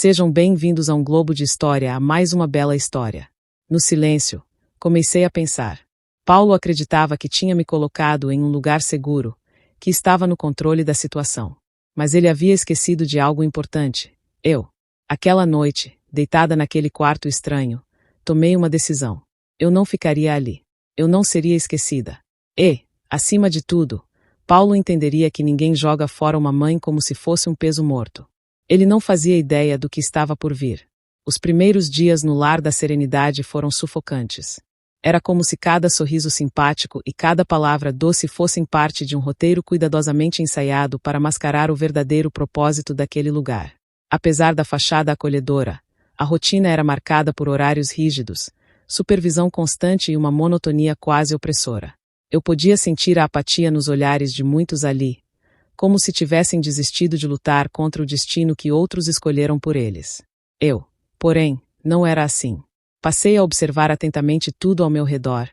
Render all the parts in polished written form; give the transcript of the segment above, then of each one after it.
Sejam bem-vindos a um globo de história, a mais uma bela história. No silêncio, comecei a pensar. Paulo acreditava que tinha me colocado em um lugar seguro, que estava no controle da situação. Mas ele havia esquecido de algo importante. Aquela noite, deitada naquele quarto estranho, tomei uma decisão. Eu não ficaria ali. Eu não seria esquecida. Acima de tudo, Paulo entenderia que ninguém joga fora uma mãe como se fosse um peso morto. Ele não fazia ideia do que estava por vir. Os primeiros dias no lar da Serenidade foram sufocantes. Era como se cada sorriso simpático e cada palavra doce fossem parte de um roteiro cuidadosamente ensaiado para mascarar o verdadeiro propósito daquele lugar. Apesar da fachada acolhedora, a rotina era marcada por horários rígidos, supervisão constante e uma monotonia quase opressora. Eu podia sentir a apatia nos olhares de muitos ali, como se tivessem desistido de lutar contra o destino que outros escolheram por eles. Porém, não era assim. Passei a observar atentamente tudo ao meu redor,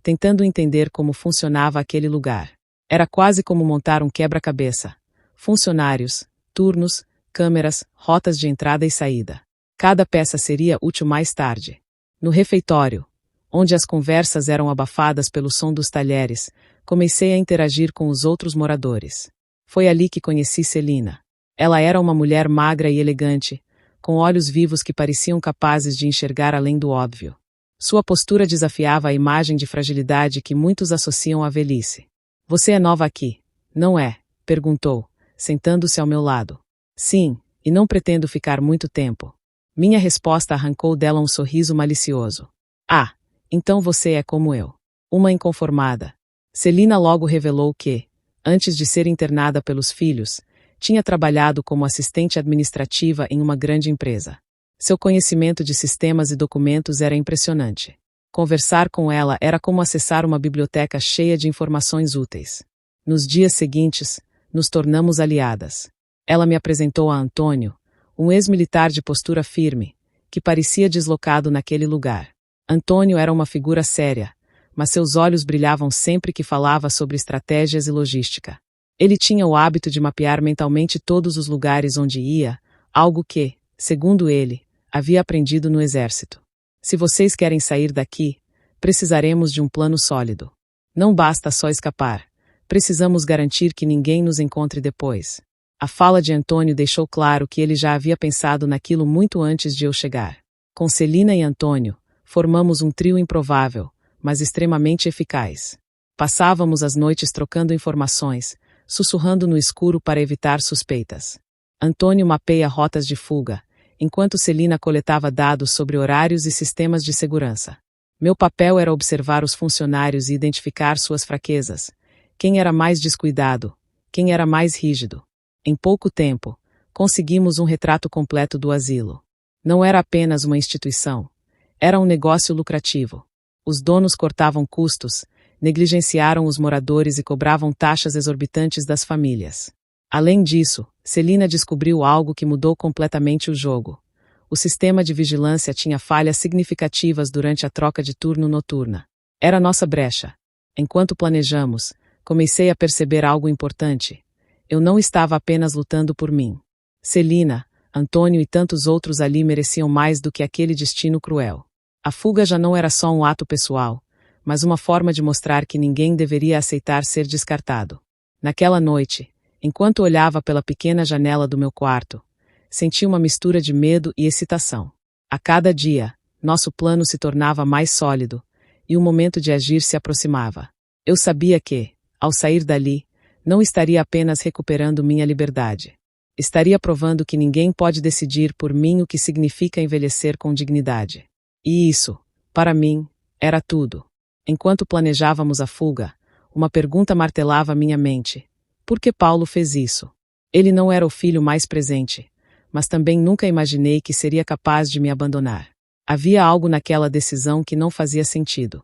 tentando entender como funcionava aquele lugar. Era quase como montar um quebra-cabeça. Funcionários, turnos, câmeras, rotas de entrada e saída. Cada peça seria útil mais tarde. No refeitório, onde as conversas eram abafadas pelo som dos talheres, comecei a interagir com os outros moradores. Foi ali que conheci Celina. Ela era uma mulher magra e elegante, com olhos vivos que pareciam capazes de enxergar além do óbvio. Sua postura desafiava a imagem de fragilidade que muitos associam à velhice. "Você é nova aqui, não é?", perguntou, sentando-se ao meu lado. "Sim, e não pretendo ficar muito tempo." Minha resposta arrancou dela um sorriso malicioso. "Ah, então você é como eu. Uma inconformada." Celina logo revelou que, antes de ser internada pelos filhos, tinha trabalhado como assistente administrativa em uma grande empresa. Seu conhecimento de sistemas e documentos era impressionante. Conversar com ela era como acessar uma biblioteca cheia de informações úteis. Nos dias seguintes, nos tornamos aliadas. Ela me apresentou a Antônio, um ex-militar de postura firme, que parecia deslocado naquele lugar. Antônio era uma figura séria, mas seus olhos brilhavam sempre que falava sobre estratégias e logística. Ele tinha o hábito de mapear mentalmente todos os lugares onde ia, algo que, segundo ele, havia aprendido no exército. "Se vocês querem sair daqui, precisaremos de um plano sólido. Não basta só escapar, precisamos garantir que ninguém nos encontre depois." A fala de Antônio deixou claro que ele já havia pensado naquilo muito antes de eu chegar. Com Celina e Antônio, formamos um trio improvável, mas extremamente eficaz. Passávamos as noites trocando informações, sussurrando no escuro para evitar suspeitas. Antônio mapeia rotas de fuga, enquanto Celina coletava dados sobre horários e sistemas de segurança. Meu papel era observar os funcionários e identificar suas fraquezas, quem era mais descuidado, quem era mais rígido. Em pouco tempo, conseguimos um retrato completo do asilo. Não era apenas uma instituição, era um negócio lucrativo. Os donos cortavam custos, negligenciaram os moradores e cobravam taxas exorbitantes das famílias. Além disso, Celina descobriu algo que mudou completamente o jogo. O sistema de vigilância tinha falhas significativas durante a troca de turno noturna. Era nossa brecha. Enquanto planejamos, comecei a perceber algo importante. Eu não estava apenas lutando por mim. Celina, Antônio e tantos outros ali mereciam mais do que aquele destino cruel. A fuga já não era só um ato pessoal, mas uma forma de mostrar que ninguém deveria aceitar ser descartado. Naquela noite, enquanto olhava pela pequena janela do meu quarto, senti uma mistura de medo e excitação. A cada dia, nosso plano se tornava mais sólido, e o momento de agir se aproximava. Eu sabia que, ao sair dali, não estaria apenas recuperando minha liberdade. Estaria provando que ninguém pode decidir por mim o que significa envelhecer com dignidade. E isso, para mim, era tudo. Enquanto planejávamos a fuga, uma pergunta martelava minha mente. Por que Paulo fez isso? Ele não era o filho mais presente, mas também nunca imaginei que seria capaz de me abandonar. Havia algo naquela decisão que não fazia sentido.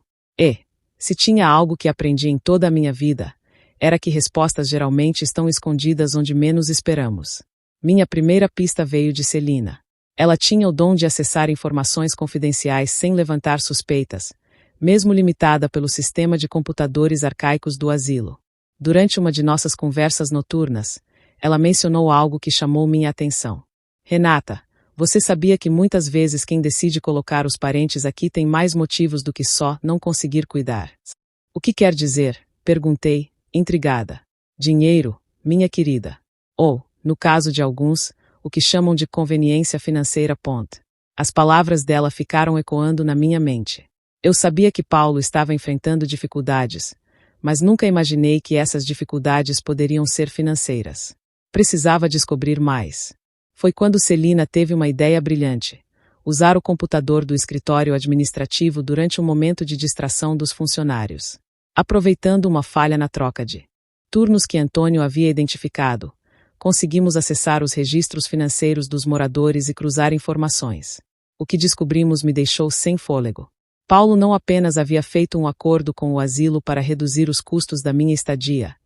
Se tinha algo que aprendi em toda a minha vida, era que respostas geralmente estão escondidas onde menos esperamos. Minha primeira pista veio de Celina. Ela tinha o dom de acessar informações confidenciais sem levantar suspeitas, mesmo limitada pelo sistema de computadores arcaicos do asilo. Durante uma de nossas conversas noturnas, ela mencionou algo que chamou minha atenção. "Renata, Você sabia que muitas vezes quem decide colocar os parentes aqui tem mais motivos do que só não conseguir cuidar? O que quer dizer? Perguntei, intrigada. Dinheiro, minha querida. Ou, no caso de alguns, o que chamam de conveniência financeira. As palavras dela ficaram ecoando na minha mente. Eu sabia que Paulo estava enfrentando dificuldades, mas nunca imaginei que essas dificuldades poderiam ser financeiras. Precisava descobrir mais. Foi quando Celina teve uma ideia brilhante: usar o computador do escritório administrativo durante um momento de distração dos funcionários. Aproveitando uma falha na troca de turnos que Antônio havia identificado, conseguimos acessar os registros financeiros dos moradores e cruzar informações. O que descobrimos me deixou sem fôlego. Paulo não apenas havia feito um acordo com o asilo para reduzir os custos da minha estadia,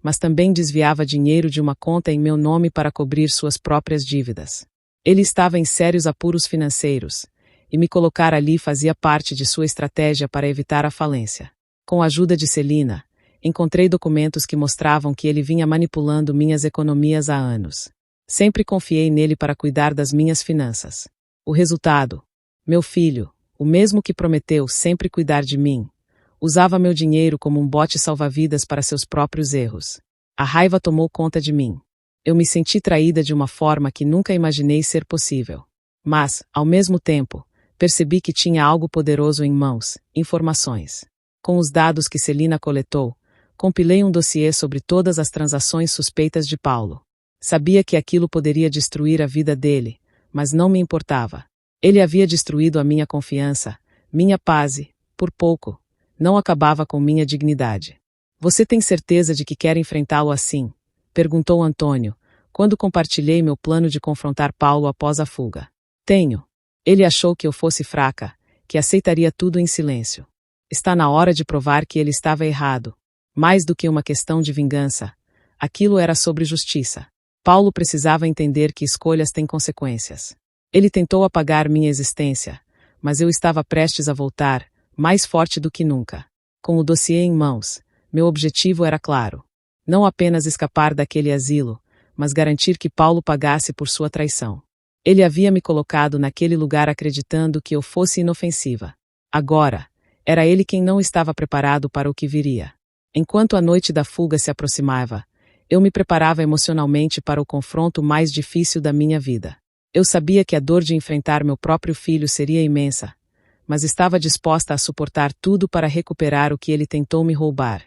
mas também desviava dinheiro de uma conta em meu nome para cobrir suas próprias dívidas. Ele estava em sérios apuros financeiros, e me colocar ali fazia parte de sua estratégia para evitar a falência. Com a ajuda de Celina, encontrei documentos que mostravam que ele vinha manipulando minhas economias há anos. Sempre confiei nele para cuidar das minhas finanças. O resultado: meu filho, o mesmo que prometeu sempre cuidar de mim, usava meu dinheiro como um bote salva-vidas para seus próprios erros. A raiva tomou conta de mim. Eu me senti traída de uma forma que nunca imaginei ser possível. Mas, ao mesmo tempo, percebi que tinha algo poderoso em mãos: informações. Com os dados que Celina coletou, compilei um dossiê sobre todas as transações suspeitas de Paulo. Sabia que aquilo poderia destruir a vida dele, mas não me importava. Ele havia destruído a minha confiança, minha paz e, por pouco, não acabava com minha dignidade. Você tem certeza de que quer enfrentá-lo assim? Perguntou Antônio, quando compartilhei meu plano de confrontar Paulo após a fuga. Tenho. Ele achou que eu fosse fraca, que aceitaria tudo em silêncio. Está na hora de provar que ele estava errado. Mais do que uma questão de vingança, aquilo era sobre justiça. Paulo precisava entender que escolhas têm consequências. Ele tentou apagar minha existência, mas eu estava prestes a voltar, mais forte do que nunca. Com o dossiê em mãos, meu objetivo era claro. Não apenas escapar daquele asilo, mas garantir que Paulo pagasse por sua traição. Ele havia me colocado naquele lugar acreditando que eu fosse inofensiva. Agora, era ele quem não estava preparado para o que viria. Enquanto a noite da fuga se aproximava, eu me preparava emocionalmente para o confronto mais difícil da minha vida. Eu sabia que a dor de enfrentar meu próprio filho seria imensa, mas estava disposta a suportar tudo para recuperar o que ele tentou me roubar: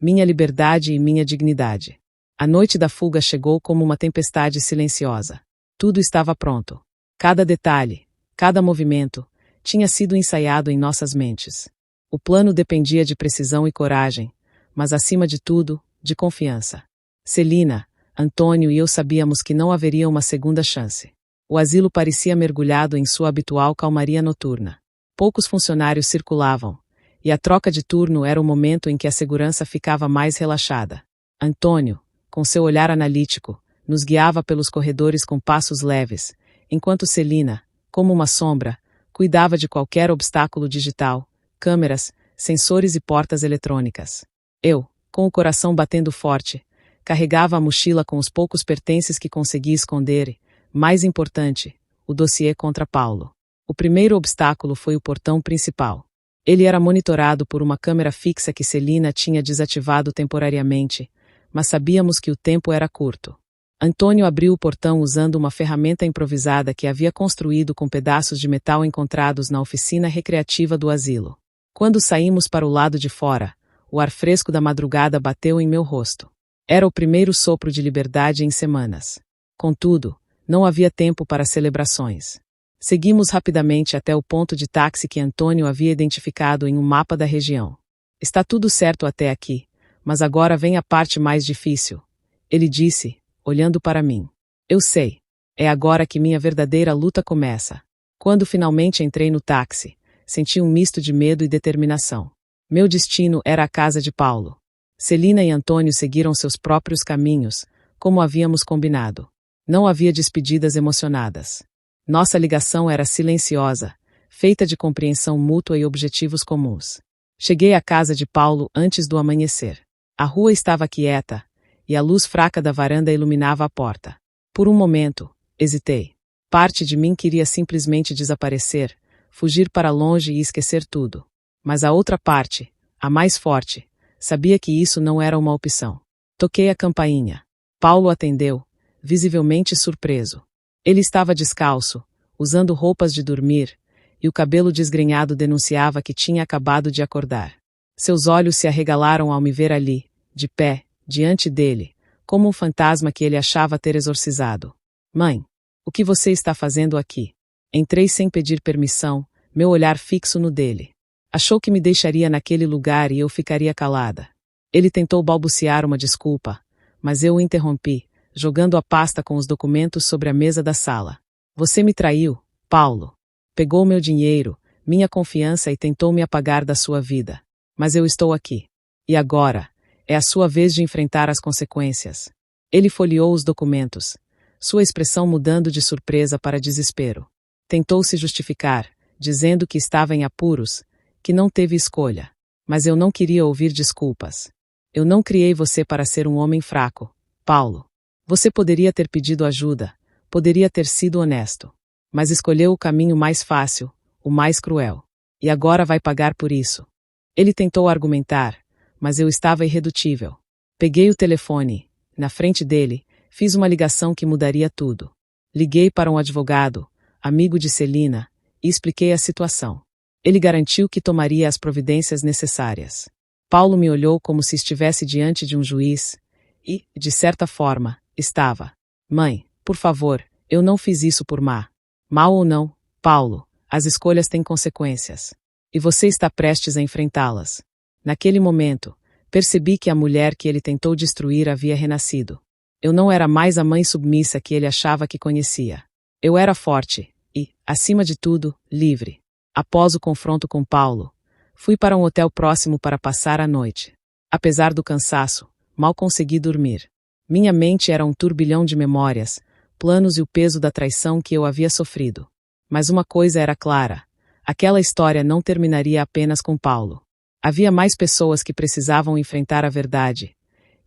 minha liberdade e minha dignidade. A noite da fuga chegou como uma tempestade silenciosa. Tudo estava pronto. Cada detalhe, cada movimento, tinha sido ensaiado em nossas mentes. O plano dependia de precisão e coragem, mas acima de tudo, de confiança. Celina, Antônio e eu sabíamos que não haveria uma segunda chance. O asilo parecia mergulhado em sua habitual calmaria noturna. Poucos funcionários circulavam, e a troca de turno era o momento em que a segurança ficava mais relaxada. Antônio, com seu olhar analítico, nos guiava pelos corredores com passos leves, enquanto Celina, como uma sombra, cuidava de qualquer obstáculo digital: câmeras, sensores e portas eletrônicas. Eu, com o coração batendo forte, carregava a mochila com os poucos pertences que conseguia esconder e, mais importante, o dossiê contra Paulo. O primeiro obstáculo foi o portão principal. Ele era monitorado por uma câmera fixa que Celina tinha desativado temporariamente, mas sabíamos que o tempo era curto. Antônio abriu o portão usando uma ferramenta improvisada que havia construído com pedaços de metal encontrados na oficina recreativa do asilo. Quando saímos para o lado de fora, o ar fresco da madrugada bateu em meu rosto. Era o primeiro sopro de liberdade em semanas. Contudo, não havia tempo para celebrações. Seguimos rapidamente até o ponto de táxi que Antônio havia identificado em um mapa da região. Está tudo certo até aqui, mas agora vem a parte mais difícil, ele disse, olhando para mim. Eu sei. É agora que minha verdadeira luta começa. Quando finalmente entrei no táxi, senti um misto de medo e determinação. Meu destino era a casa de Paulo. Celina e Antônio seguiram seus próprios caminhos, como havíamos combinado. Não havia despedidas emocionadas. Nossa ligação era silenciosa, feita de compreensão mútua e objetivos comuns. Cheguei à casa de Paulo antes do amanhecer. A rua estava quieta, e a luz fraca da varanda iluminava a porta. Por um momento, hesitei. Parte de mim queria simplesmente desaparecer, fugir para longe e esquecer tudo. Mas a outra parte, a mais forte, sabia que isso não era uma opção. Toquei a campainha. Paulo atendeu, visivelmente surpreso. Ele estava descalço, usando roupas de dormir, e o cabelo desgrenhado denunciava que tinha acabado de acordar. Seus olhos se arregalaram ao me ver ali, de pé, diante dele, como um fantasma que ele achava ter exorcizado. Mãe, o que você está fazendo aqui? Entrei sem pedir permissão, meu olhar fixo no dele. Achou que me deixaria naquele lugar e eu ficaria calada. Ele tentou balbuciar uma desculpa, mas eu o interrompi, jogando a pasta com os documentos sobre a mesa da sala. Você me traiu, Paulo. Pegou meu dinheiro, minha confiança e tentou me apagar da sua vida. Mas eu estou aqui. E agora, é a sua vez de enfrentar as consequências. Ele folheou os documentos, sua expressão mudando de surpresa para desespero. Tentou se justificar, dizendo que estava em apuros, que não teve escolha. Mas eu não queria ouvir desculpas. Eu não criei você para ser um homem fraco, Paulo. Você poderia ter pedido ajuda, poderia ter sido honesto. Mas escolheu o caminho mais fácil, o mais cruel. E agora vai pagar por isso. Ele tentou argumentar, mas eu estava irredutível. Peguei o telefone, na frente dele, fiz uma ligação que mudaria tudo. Liguei para um advogado, amigo de Celina, e expliquei a situação. Ele garantiu que tomaria as providências necessárias. Paulo me olhou como se estivesse diante de um juiz, e, de certa forma, estava. Mãe, por favor, eu não fiz isso por má. Mal ou não, Paulo, as escolhas têm consequências. E você está prestes a enfrentá-las. Naquele momento, percebi que a mulher que ele tentou destruir havia renascido. Eu não era mais a mãe submissa que ele achava que conhecia. Eu era forte e, acima de tudo, livre. Após o confronto com Paulo, fui para um hotel próximo para passar a noite. Apesar do cansaço, mal consegui dormir. Minha mente era um turbilhão de memórias, planos e o peso da traição que eu havia sofrido. Mas uma coisa era clara: aquela história não terminaria apenas com Paulo. Havia mais pessoas que precisavam enfrentar a verdade,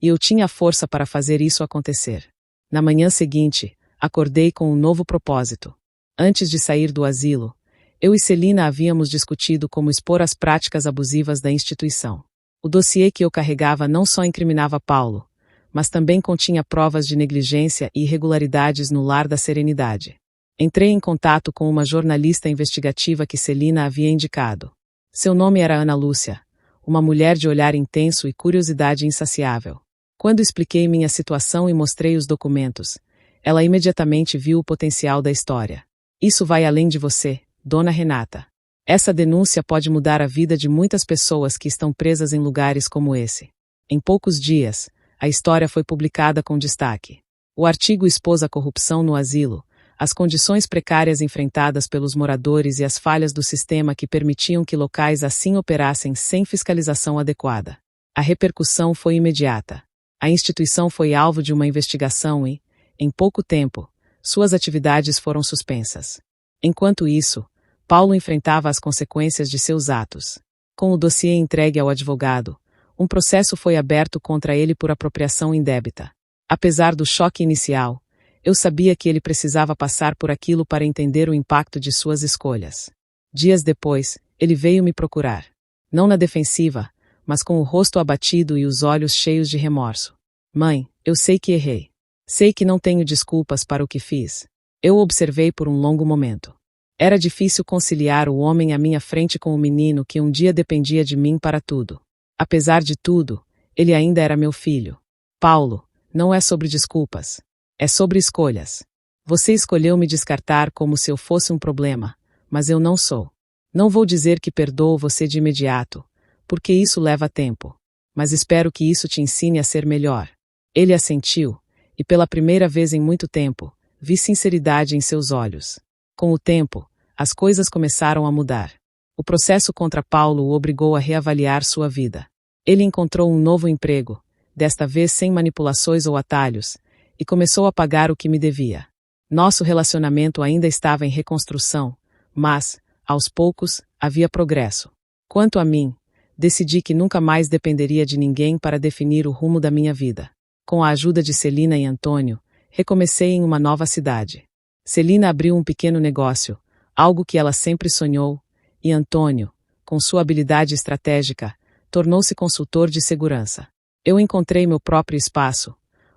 e eu tinha força para fazer isso acontecer. Na manhã seguinte, acordei com um novo propósito. Antes de sair do asilo, eu e Celina havíamos discutido como expor as práticas abusivas da instituição. O dossiê que eu carregava não só incriminava Paulo, mas também continha provas de negligência e irregularidades no Lar da Serenidade. Entrei em contato com uma jornalista investigativa que Celina havia indicado. Seu nome era Ana Lúcia, uma mulher de olhar intenso e curiosidade insaciável. Quando expliquei minha situação e mostrei os documentos, ela imediatamente viu o potencial da história. Isso vai além de você, Dona Renata. Essa denúncia pode mudar a vida de muitas pessoas que estão presas em lugares como esse. Em poucos dias, a história foi publicada com destaque. O artigo expôs a corrupção no asilo, as condições precárias enfrentadas pelos moradores e as falhas do sistema que permitiam que locais assim operassem sem fiscalização adequada. A repercussão foi imediata. A instituição foi alvo de uma investigação e, em pouco tempo, suas atividades foram suspensas. Enquanto isso, Paulo enfrentava as consequências de seus atos. Com o dossiê entregue ao advogado, um processo foi aberto contra ele por apropriação indébita. Apesar do choque inicial, eu sabia que ele precisava passar por aquilo para entender o impacto de suas escolhas. Dias depois, ele veio me procurar. Não na defensiva, mas com o rosto abatido e os olhos cheios de remorso. Mãe, eu sei que errei. Sei que não tenho desculpas para o que fiz. Eu o observei por um longo momento. Era difícil conciliar o homem à minha frente com o menino que um dia dependia de mim para tudo. Apesar de tudo, ele ainda era meu filho. Paulo, não é sobre desculpas. É sobre escolhas. Você escolheu me descartar como se eu fosse um problema, mas eu não sou. Não vou dizer que perdoo você de imediato, porque isso leva tempo. Mas espero que isso te ensine a ser melhor. Ele assentiu, e pela primeira vez em muito tempo, vi sinceridade em seus olhos. Com o tempo, as coisas começaram a mudar. O processo contra Paulo o obrigou a reavaliar sua vida. Ele encontrou um novo emprego, desta vez sem manipulações ou atalhos, e começou a pagar o que me devia. Nosso relacionamento ainda estava em reconstrução, mas, aos poucos, havia progresso. Quanto a mim, decidi que nunca mais dependeria de ninguém para definir o rumo da minha vida. Com a ajuda de Celina e Antônio, recomecei em uma nova cidade. Celina abriu um pequeno negócio, algo que ela sempre sonhou, e Antônio, com sua habilidade estratégica, tornou-se consultor de segurança. Eu encontrei meu próprio espaço,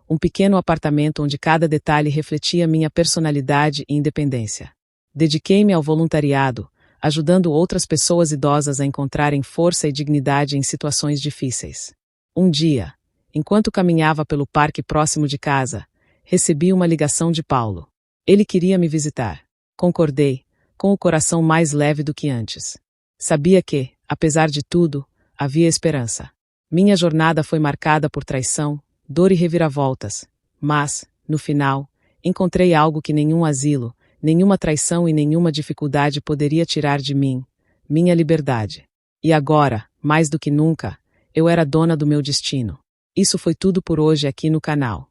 um pequeno apartamento onde cada detalhe refletia minha personalidade e independência. Dediquei-me ao voluntariado, ajudando outras pessoas idosas a encontrarem força e dignidade em situações difíceis. Um dia, enquanto caminhava pelo parque próximo de casa, recebi uma ligação de Paulo. Ele queria me visitar. Concordei, com o coração mais leve do que antes. Sabia que, apesar de tudo, havia esperança. Minha jornada foi marcada por traição, dor e reviravoltas, mas, no final, encontrei algo que nenhum asilo, nenhuma traição e nenhuma dificuldade poderia tirar de mim: minha liberdade. E agora, mais do que nunca, eu era dona do meu destino. Isso foi tudo por hoje aqui no canal.